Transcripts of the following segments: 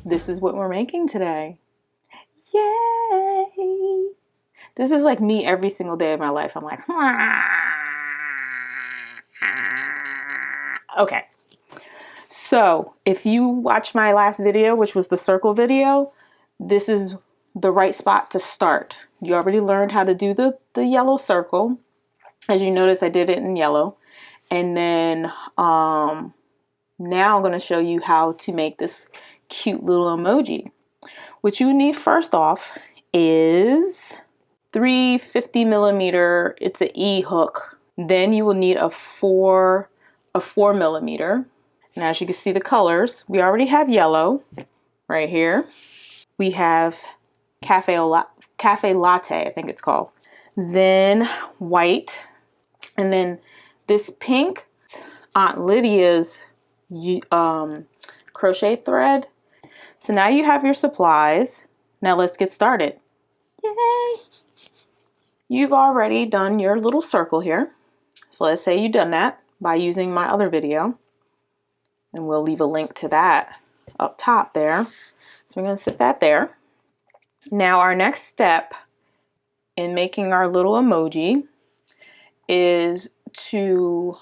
this is what we're making today. Yay! This is like me every single day of my life. I'm like, okay. So if you watch my last video, which was the circle video, this is the right spot to start. You already learned how to do the yellow circle. As you notice, I did it in yellow. And then now I'm going to show you how to make this cute little emoji. What you need first off is 350mm, it's an E hook. Then you will need a 4mm. And as you can see the colors, we already have yellow right here. We have cafe latte, I think it's called. Then white. And then this pink, Aunt Lydia's crochet thread. So now you have your supplies. Now let's get started. Yay! You've already done your little circle here. So let's say you've done that by using my other video. And we'll leave a link to that up top there. So we're going to set that there. Now our next step in making our little emoji is to,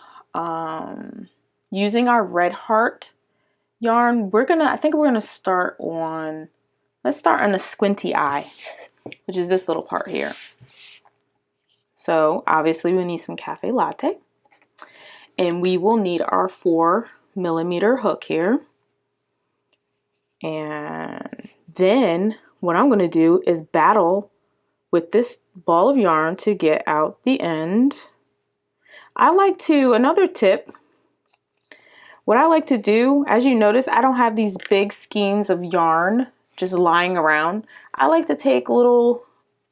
using our red heart yarn, I think we're gonna start on, let's start on the squinty eye, which is this little part here. So obviously we need some cafe latte, and we will need our 4mm hook here. And then what I'm gonna do is battle with this ball of yarn to get out the end. Another tip, what I like to do, as you notice, I don't have these big skeins of yarn just lying around. I like to take little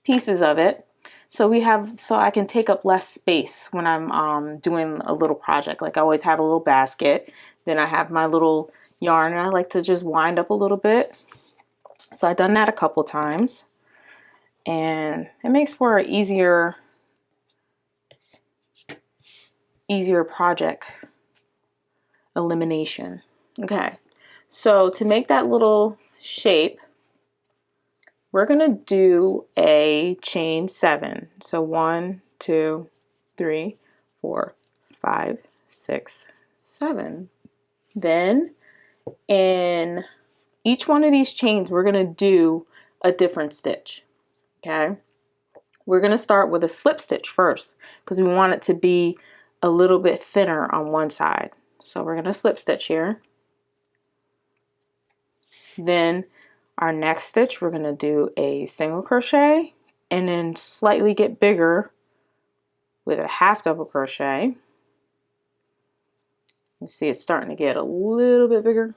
pieces of it so I can take up less space when I'm doing a little project. Like I always have a little basket, then I have my little yarn, and I like to just wind up a little bit. So I've done that a couple times, and it makes for an easier project elimination. Okay, so to make that little shape, we're gonna do a chain 7. So 1, 2, 3, 4, 5, 6, 7. Then in each one of these chains, we're gonna do a different stitch. Okay, we're gonna start with a slip stitch first because we want it to be a little bit thinner on one side. So we're going to slip stitch here. Then our next stitch, we're going to do a single crochet and then slightly get bigger with a half double crochet. You see it's starting to get a little bit bigger.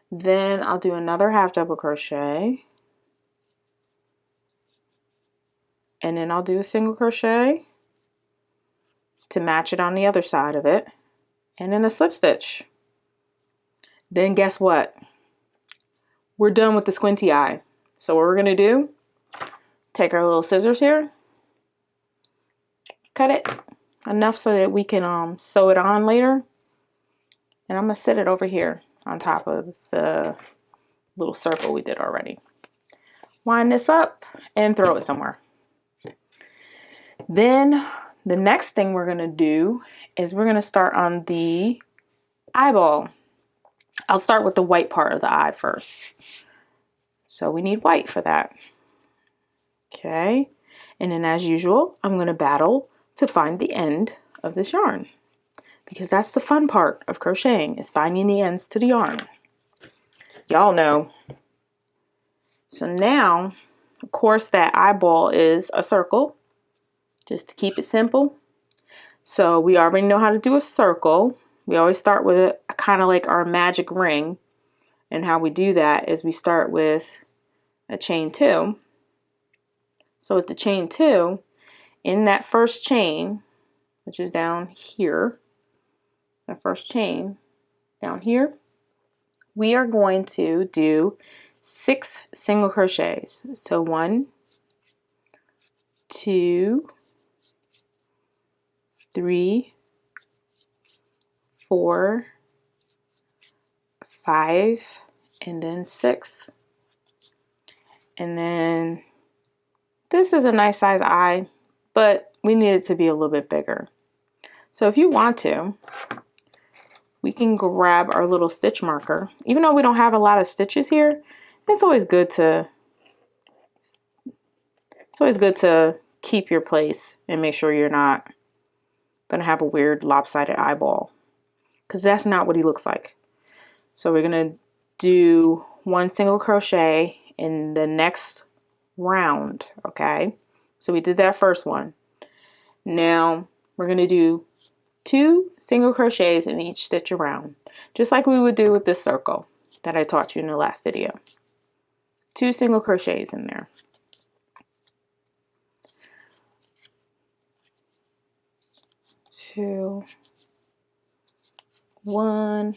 Then I'll do another half double crochet. And then I'll do a single crochet to match it on the other side of it. And then a slip stitch. Then guess what? We're done with the squinty eye. So what we're gonna do, take our little scissors here, cut it enough so that we can sew it on later. And I'm gonna set it over here on top of the little circle we did already. Wind this up and throw it somewhere. Then the next thing we're gonna do is we're gonna start on the eyeball. I'll start with the white part of the eye first. So we need white for that. Okay, and then as usual, I'm going to battle to find the end of this yarn, because that's the fun part of crocheting, is finding the ends to the yarn. Y'all know. So now, of course, that eyeball is a circle, just to keep it simple. So we already know how to do a circle. We always start with a kind of like our magic ring. And how we do that is we start with a chain 2. So with the chain 2, in that first chain, which is down here, the first chain down here, we are going to do 6 single crochets. So 1, 2, 3, 4, 5, and then 6. And then this is a nice size eye, but we need it to be a little bit bigger. So if you want to, we can grab our little stitch marker. Even though we don't have a lot of stitches here, it's always good to keep your place and make sure you're not gonna have a weird lopsided eyeball, because that's not what he looks like. So we're gonna do 1 single crochet in the next round. Okay, so we did that first one. Now we're gonna do 2 single crochets in each stitch around, just like we would do with this circle that I taught you in the last video. 2 single crochets in there. 2, 1,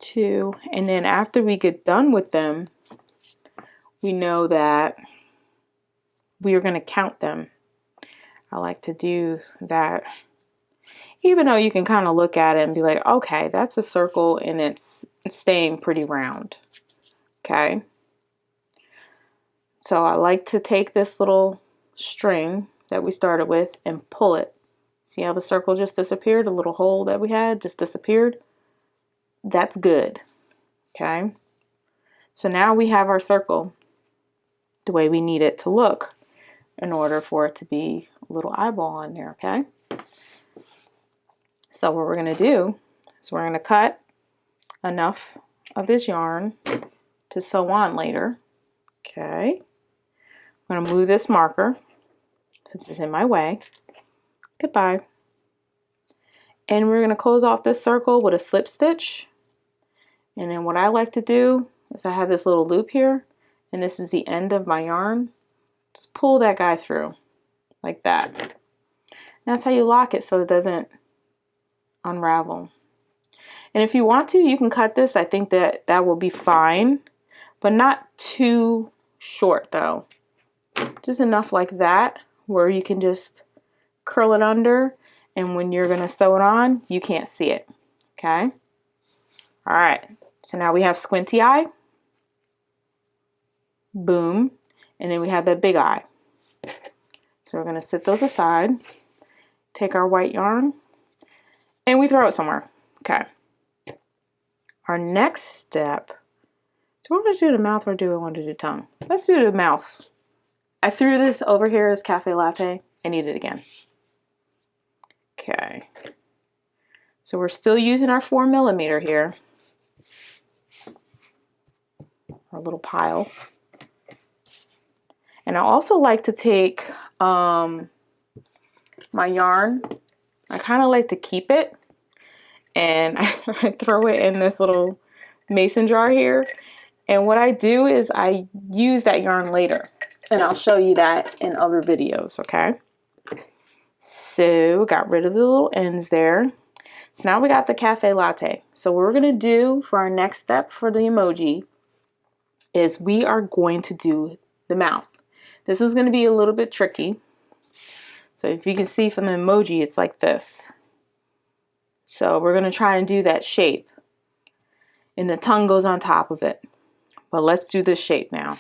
2, and then after we get done with them, we know that we are going to count them. I like to do that, even though you can kind of look at it and be like, okay, that's a circle and it's staying pretty round. Okay, so I like to take this little string that we started with and pull it. See how the circle just disappeared? A little hole that we had just disappeared. That's good. Okay, so now we have our circle the way we need it to look in order for it to be a little eyeball on there. Okay, so what we're going to do is we're going to cut enough of this yarn to sew on later. Okay, I'm going to move this marker because it's in my way. Goodbye. And we're going to close off this circle with a slip stitch. And then what I like to do is I have this little loop here, and this is the end of my yarn. Just pull that guy through like that. And that's how you lock it so it doesn't unravel. And if you want to, you can cut this. I think that will be fine, but not too short though. Just enough like that where you can just curl it under, and when you're going to sew it on, you can't see it. Okay? All right. So now we have squinty eye. Boom. And then we have that big eye. So we're going to set those aside. Take our white yarn and we throw it somewhere. Okay. Our next step. Do I want to do the mouth or do I want to do tongue? Let's do the mouth. I threw this over here as cafe latte. I need it again. Okay. So we're still using our 4mm here. Our little pile. And I also like to take my yarn. I kind of like to keep it, and I throw it in this little mason jar here. And what I do is I use that yarn later, and I'll show you that in other videos. Okay. So got rid of the little ends there. So now we got the cafe latte. So what we're going to do for our next step for the emoji is we are going to do the mouth. This was going to be a little bit tricky. So if you can see from the emoji, it's like this. So we're going to try and do that shape. And the tongue goes on top of it. But let's do this shape now.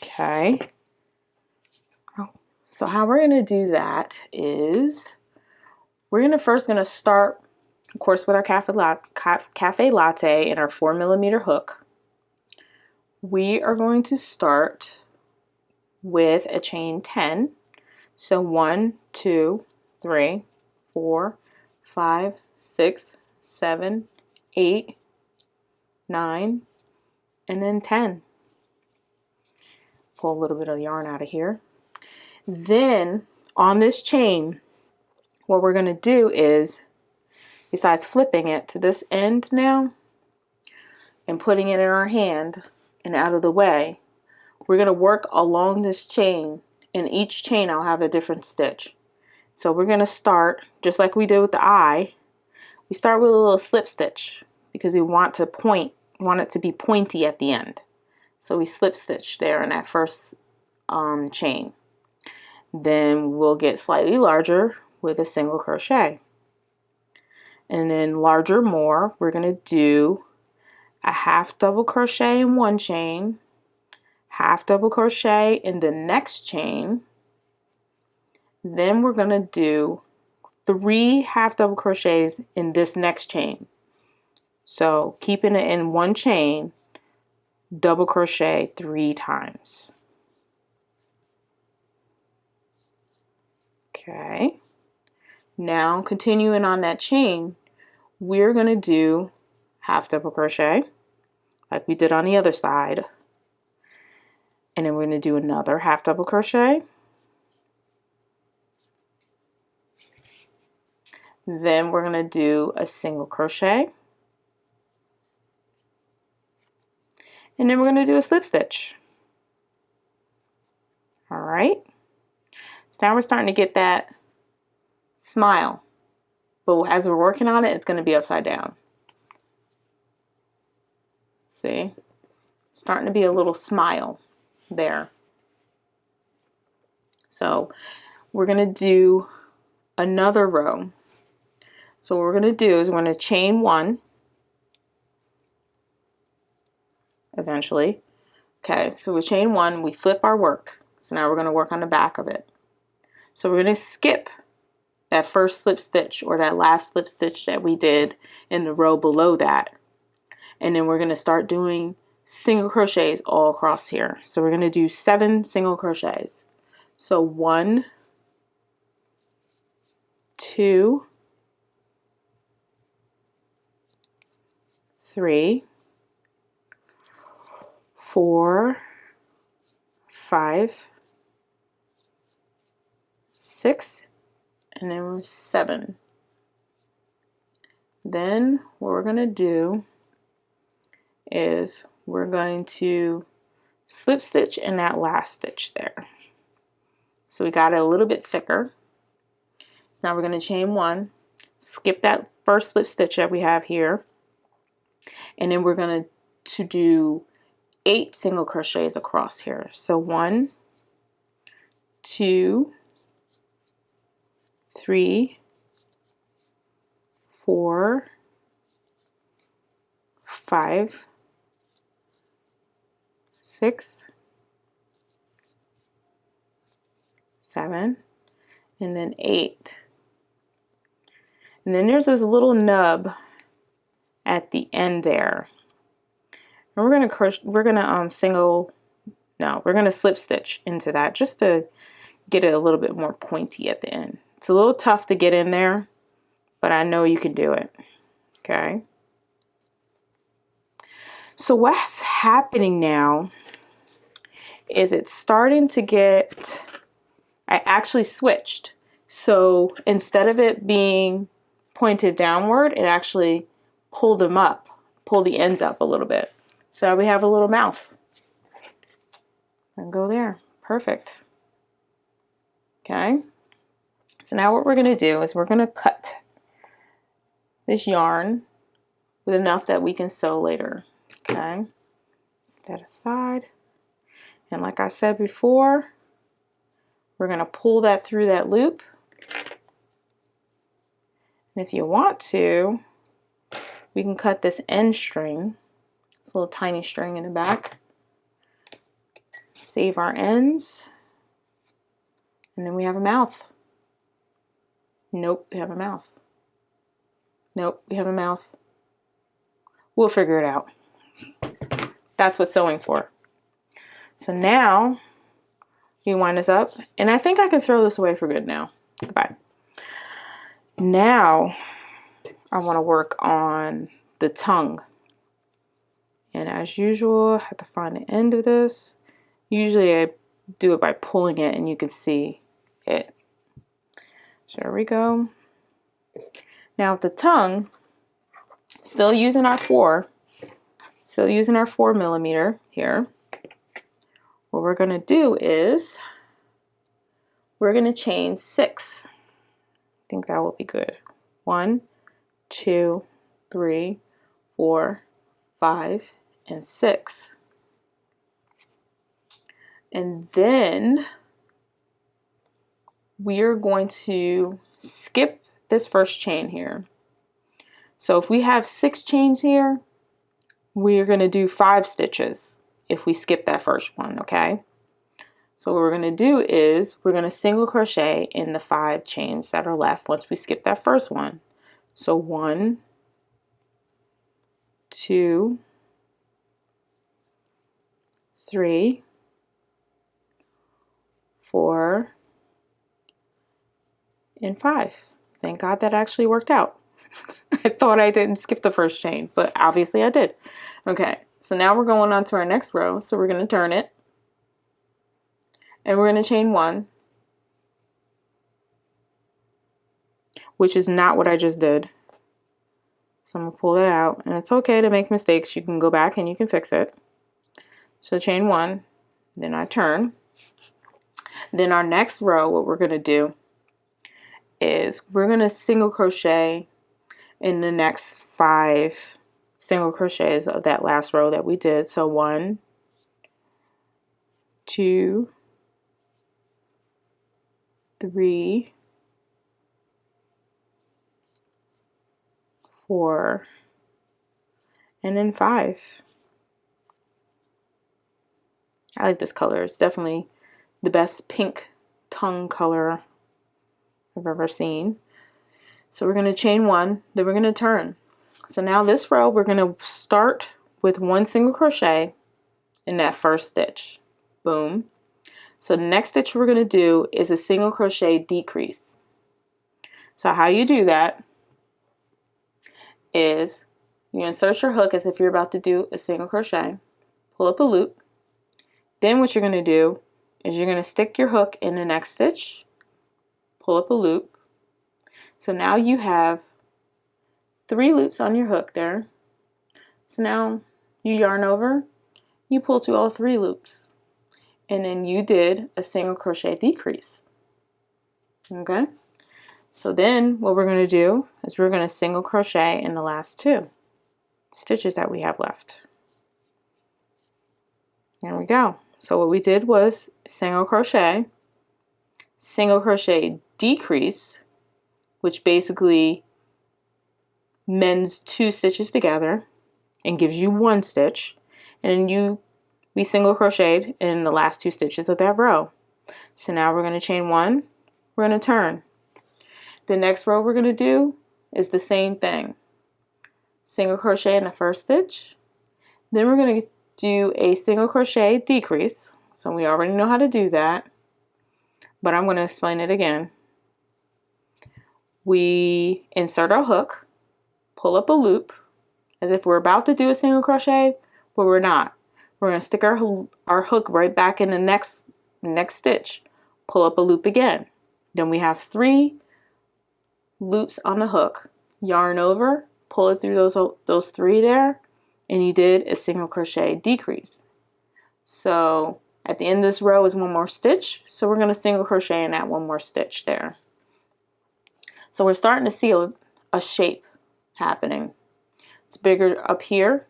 Okay. So how we're going to do that is we're first going to start, of course, with our cafe latte and our 4mm hook. We are going to start with a chain 10. So 1, 2, 3, 4, 5, 6, 7, 8, 9, and then 10. Pull a little bit of yarn out of here. Then on this chain, what we're going to do is, besides flipping it to this end now and putting it in our hand and out of the way, we're going to work along this chain. In each chain I'll have a different stitch. So we're going to start just like we did with the eye. We start with a little slip stitch because we want it to be pointy at the end. So we slip stitch there in that first chain. Then we'll get slightly larger with a single crochet. And then larger more, we're going to do a half double crochet in one chain, half double crochet in the next chain. Then we're going to do 3 half double crochets in this next chain. So keeping it in one chain, double crochet 3 times. Okay. Now continuing on that chain, we're going to do half double crochet like we did on the other side. And then we're going to do another half double crochet. Then we're going to do a single crochet. And then we're going to do a slip stitch. All right. So now we're starting to get that smile. But as we're working on it, it's going to be upside down. See? Starting to be a little smile there. So we're going to do another row. So what we're going to do is we're going to chain 1 eventually. Okay, so we chain 1, we flip our work. So now we're going to work on the back of it. So we're going to skip that first slip stitch or that last slip stitch that we did in the row below that. And then we're going to start doing single crochets all across here. So we're going to do 7 single crochets. So 1, 2, 3, 4, 5, 6, and then 7. Then what we're going to do is we're going to slip stitch in that last stitch there. So we got it a little bit thicker. Now we're going to chain 1, skip that first slip stitch that we have here, and then we're going to do 8 single crochets across here. So 1, 2, 3, 4, 5, 6, 7, and then 8. And then there's this little nub at the end there. And we're gonna slip stitch into that just to get it a little bit more pointy at the end. It's a little tough to get in there, but I know you can do it. Okay. So what's happening now is it's starting to get, I actually switched. So instead of it being pointed downward, it actually pulled them up, pulled the ends up a little bit. So we have a little mouth. And go there. Perfect. Okay. So now what we're going to do is we're going to cut this yarn with enough that we can sew later. Okay. Set that aside. And like I said before, we're going to pull that through that loop. And if you want to, we can cut this end string. This little tiny string in the back. Save our ends. And then we have a mouth. Nope, we have a mouth. Nope, we have a mouth. We'll figure it out. That's what sewing for. So now, you wind this up. And I think I can throw this away for good now. Goodbye. Now, I want to work on the tongue. And as usual, I have to find the end of this. Usually I do it by pulling it and you can see it. So there we go. Now with the tongue, still using our 4mm here. What we're going to do is we're going to chain 6. I think that will be good. 1, 2, 3, 4, 5, and 6. And then we are going to skip this first chain here. So if we have 6 chains here, we're going to do 5 stitches if we skip that first one, okay? So what we're going to do is we're going to single crochet in the 5 chains that are left once we skip that first one. So 1, 2, 3, 4, and 5. Thank God that actually worked out. I thought I didn't skip the first chain, but obviously I did. Okay, so now we're going on to our next row. So we're going to turn it, and we're going to chain 1, which is not what I just did. So I'm going to pull it out, and it's okay to make mistakes. You can go back and you can fix it. So chain 1, then I turn. Then our next row, what we're going to do is we're going to single crochet in the next 5 single crochets of that last row that we did. So 1, 2, 3, 4, and then 5. I like this color. It's definitely the best pink tongue color I've ever seen. So we're going to chain 1, then we're going to turn. So now this row we're going to start with 1 single crochet in that first stitch. Boom. So the next stitch we're going to do is a single crochet decrease. So how you do that is you insert your hook as if you're about to do a single crochet, pull up a loop. Then what you're going to do is you're going to stick your hook in the next stitch, pull up a loop. So now you have 3 loops on your hook there. So now you yarn over, you pull through all 3 loops, and then you did a single crochet decrease. Okay, so then what we're going to do is we're going to single crochet in the last 2 stitches that we have left. There we go. So what we did was single crochet decrease, which basically mends 2 stitches together and gives you 1 stitch, and then we single crocheted in the last 2 stitches of that row. So now we're going to chain 1, we're going to turn. The next row we're going to do is the same thing. Single crochet in the first stitch, then we're going to do a single crochet decrease. So we already know how to do that, but I'm going to explain it again. We insert our hook, pull up a loop as if we're about to do a single crochet, but we're not. We're going to stick our hook right back in the next stitch, pull up a loop again. Then we have 3 loops on the hook, yarn over, pull it through those 3 there, and you did a single crochet decrease. So at the end of this row is 1 more stitch, so we're going to single crochet in that 1 more stitch there. So we're starting to see a shape happening. It's bigger up here,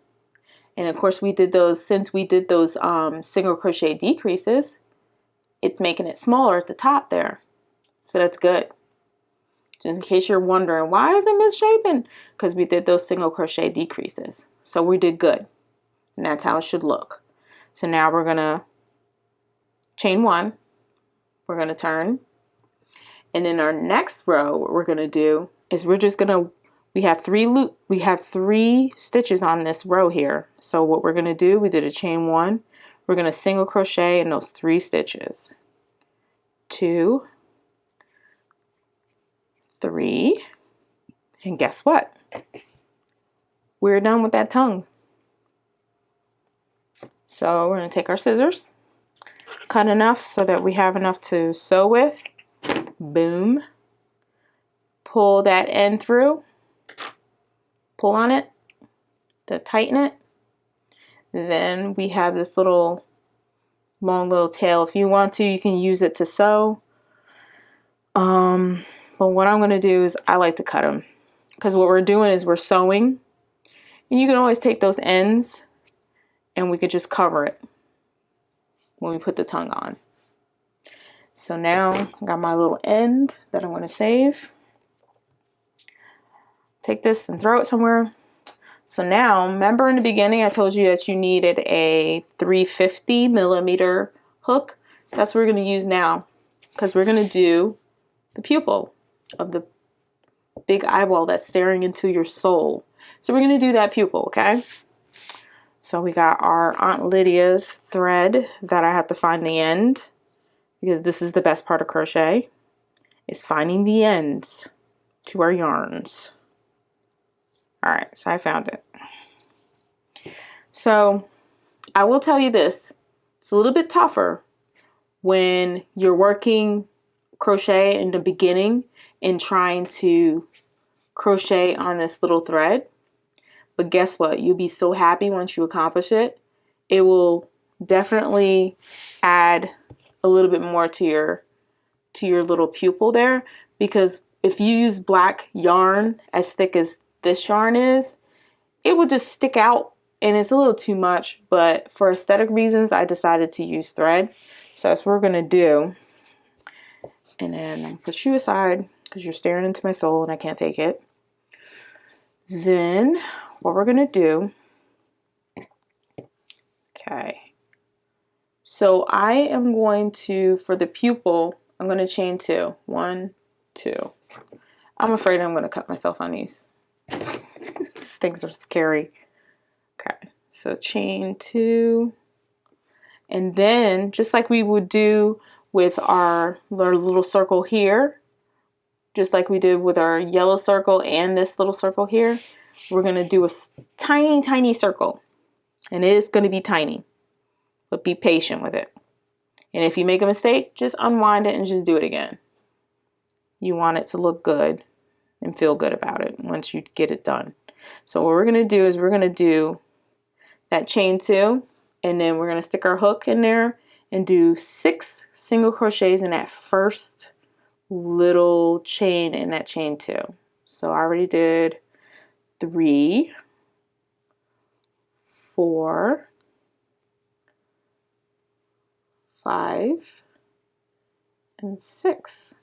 and of course since we did those single crochet decreases, it's making it smaller at the top there. So that's good. Just in case you're wondering, why is it misshapen? Because we did those single crochet decreases. So we did good. And that's how it should look. So now we're going to chain 1. We're going to turn. And in our next row, what we're going to do is we have 3 stitches on this row here. So what we're going to do, we did a chain 1. We're going to single crochet in those 3 stitches. 2, 3, and guess what? We're done with that tongue. So we're going to take our scissors, cut enough so that we have enough to sew with. Boom. Pull that end through. Pull on it to tighten it. Then we have this long little tail. If you want to, you can use it to sew. But what I'm going to do is I like to cut them, because what we're doing is we're sewing, and you can always take those ends and we could just cover it when we put the tongue on. So now I got my little end that I'm going to save. Take this and throw it somewhere. So now, remember in the beginning I told you that you needed a 350mm hook? That's what we're going to use now, because we're going to do the pupil of the big eyeball that's staring into your soul. So we're going to do that pupil, okay? So we got our Aunt Lydia's thread that I have to find the end, because this is the best part of crochet, is finding the ends to our yarns. All right, so I found it. So I will tell you this, it's a little bit tougher when you're working crochet in the beginning and trying to crochet on this little thread. But guess what? You'll be so happy once you accomplish it. It will definitely add a little bit more to your little pupil there, because if you use black yarn as thick as this yarn is, it will just stick out and it's a little too much. But for aesthetic reasons, I decided to use thread. So that's what we're going to do. And then I'll put you aside because you're staring into my soul and I can't take it. Then what we're going to do, okay, so I am going to, for the pupil, I'm going to chain 2. 1, 2. I'm afraid I'm going to cut myself on these. These things are scary. Okay, so chain 2. And then, just like we would do with our little circle here, just like we did with our yellow circle and this little circle here, we're going to do a tiny, tiny circle. And it is going to be tiny, but be patient with it. And if you make a mistake, just unwind it and just do it again. You want it to look good and feel good about it once you get it done. So what we're going to do is we're going to do that chain 2, and then we're going to stick our hook in there and do 6 single crochets in that first little chain in that chain 2. So I already did 3, 4, 5, and 6.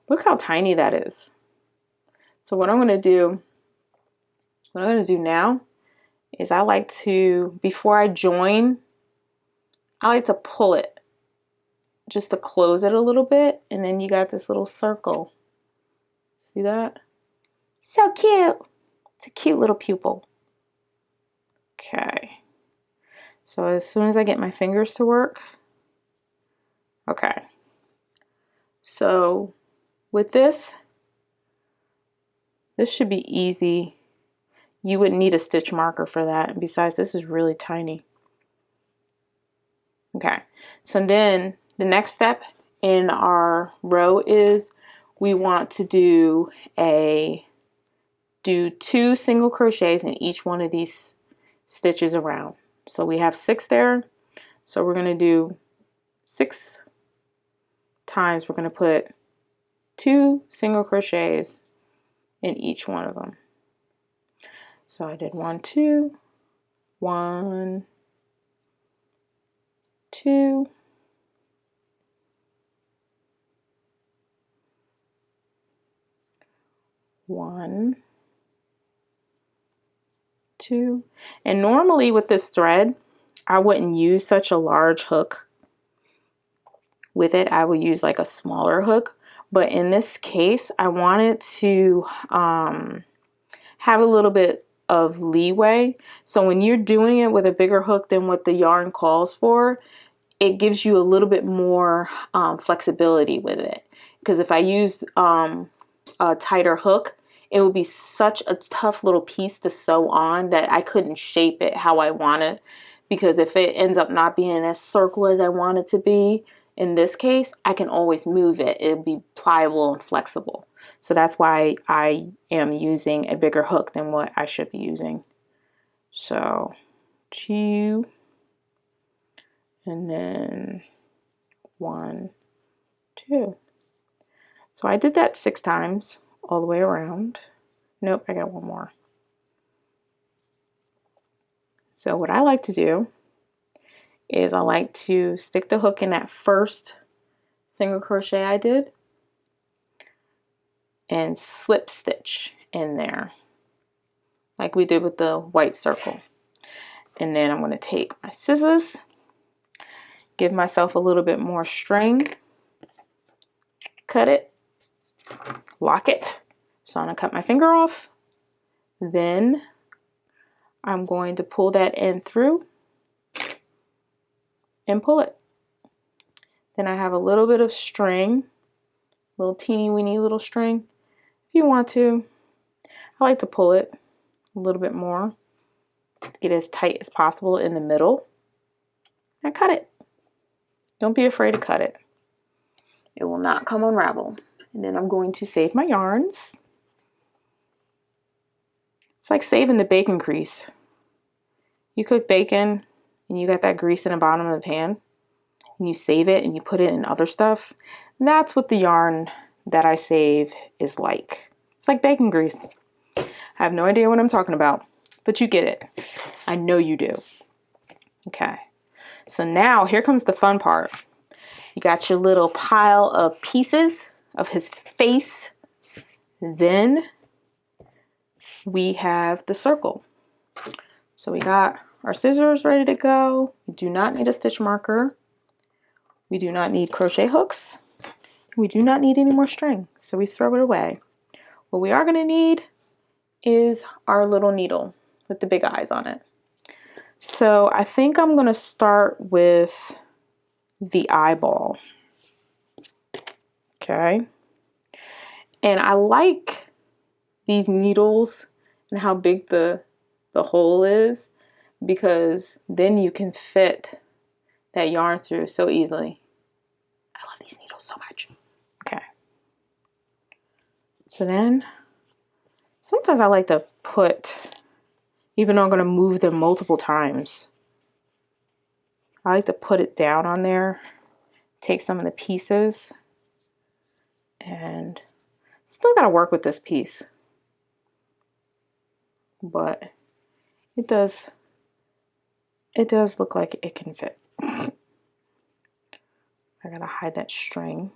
Look how tiny that is. So what I'm going to do now is I like to, before I join, I like to pull it just to close it a little bit, and then you got this little circle. See that? So cute. It's a cute little pupil. Okay. So as soon as I get my fingers to work, okay. So with this should be easy. You wouldn't need a stitch marker for that. And besides, this is really tiny. Okay, so then the next step in our row is we want to do 2 single crochets in each one of these stitches around. So we have 6 there. So we're going to do 6 times. We're going to put 2 single crochets in each one of them. So I did 1, 2, 1, 2, 1, 2. And normally with this thread, I wouldn't use such a large hook with it. I would use like a smaller hook. But in this case, I wanted to have a little bit of leeway. So when you're doing it with a bigger hook than what the yarn calls for, it gives you a little bit more flexibility with it. Because if I used a tighter hook, it would be such a tough little piece to sew on that I couldn't shape it how I wanted. Because if it ends up not being as circle as I want it to be, in this case, I can always move it. It'll be pliable and flexible. So that's why I am using a bigger hook than what I should be using. So 2, and then 1, 2. So I did that 6 times all the way around. Nope, I got one more. So what I like to do is I like to stick the hook in that first single crochet I did, and slip stitch in there like we did with the white circle. And then I'm going to take my scissors, give myself a little bit more string, cut it, lock it. So I'm going to cut my finger off. Then I'm going to pull that end through and pull it. Then I have a little bit of string, little teeny weeny little string. If you want to, I like to pull it a little bit more to get as tight as possible in the middle. And cut it. Don't be afraid to cut it. It will not come unravel. And then I'm going to save my yarns. It's like saving the bacon grease. You cook bacon and you got that grease in the bottom of the pan and you save it and you put it in other stuff. That's what the yarn that I save is like. It's like bacon grease. I have no idea what I'm talking about, but you get it. I know you do. Okay. So now here comes the fun part. You got your little pile of pieces of his face. Then we have the circle. So we got our scissors ready to go. We do not need a stitch marker. We do not need crochet hooks. We do not need any more string, so we throw it away. What we are going to need is our little needle with the big eyes on it. So I think I'm going to start with the eyeball. Okay. And I like these needles and how big the hole is, because then you can fit that yarn through so easily. I love these needles so much. Okay. So then sometimes I like to put, even though I'm going to move them multiple times, I like to put it down on there, take some of the pieces, and still got to work with this piece. But it does look like it can fit. I gotta hide that string.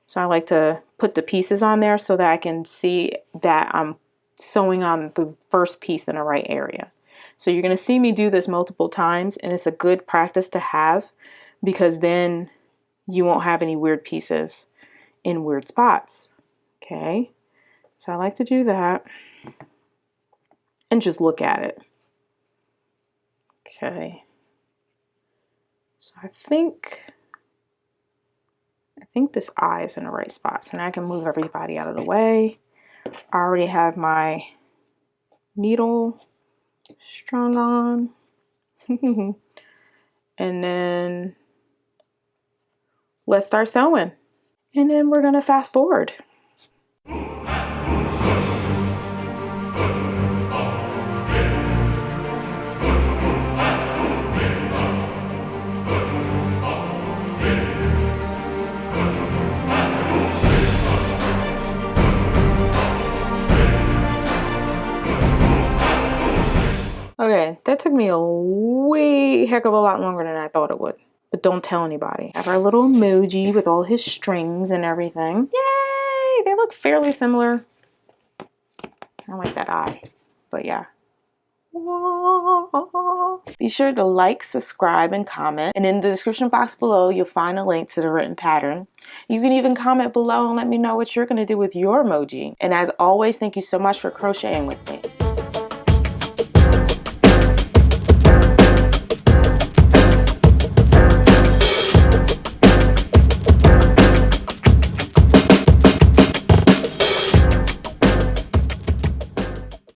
So I like to put the pieces on there so that I can see that I'm sewing on the first piece in the right area. So you're gonna see me do this multiple times, and it's a good practice to have, because then you won't have any weird pieces in weird spots. Okay, so I like to do that and just look at it. Okay, so I think this eye is in the right spot. So now I can move everybody out of the way. I already have my needle strung on. And then let's start sewing. And then we're gonna fast forward. Okay, that took me a way heck of a lot longer than I thought it would. But don't tell anybody. I have our little emoji with all his strings and everything. Yay! They look fairly similar. I like that eye. But yeah. Be sure to like, subscribe, and comment. And in the description box below, you'll find a link to the written pattern. You can even comment below and let me know what you're going to do with your emoji. And as always, thank you so much for crocheting with me.